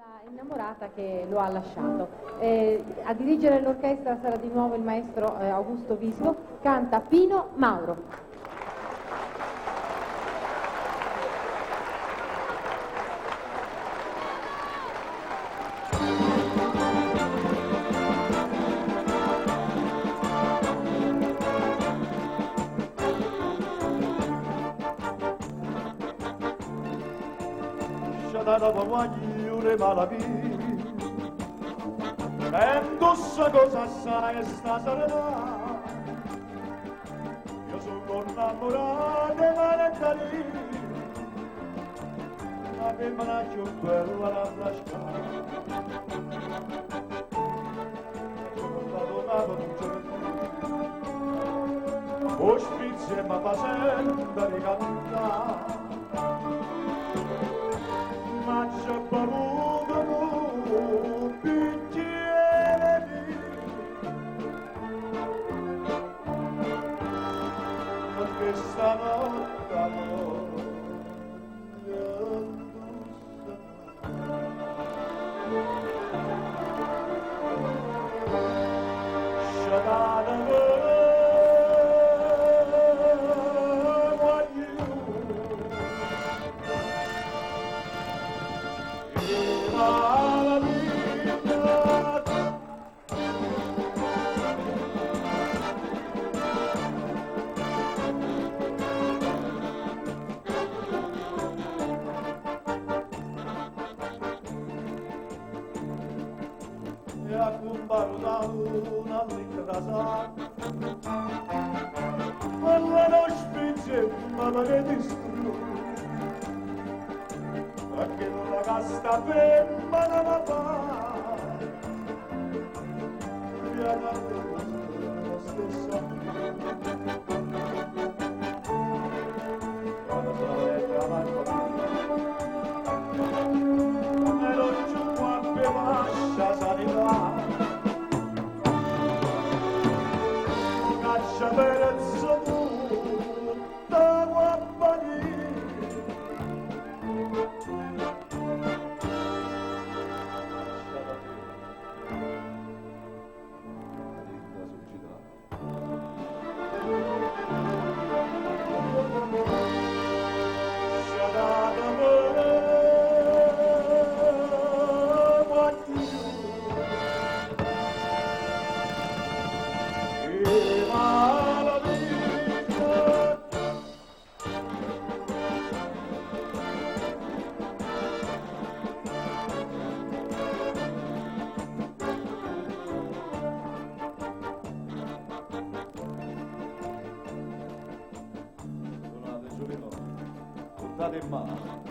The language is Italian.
La innamorata che lo ha lasciato. A dirigere l'orchestra sarà di nuovo il maestro Augusto Visco, canta Pino Mauro. Da guagliure malavì e indossa cosa sai sta sarà io sono innamorato ma ne cari ma che me la più bella la flascata sono stato un giorno o sprizze ma facenda di cantare ma c'è bevuto un bicchiere di perché stanotte amore e a combaruta una lettera quella non spinge ma che distrugge perché non la casta per ma non la fa via da lo stesso quando sono lettera avanti e non giù quante mascia sanità caccia per il da guappani Buttate in mano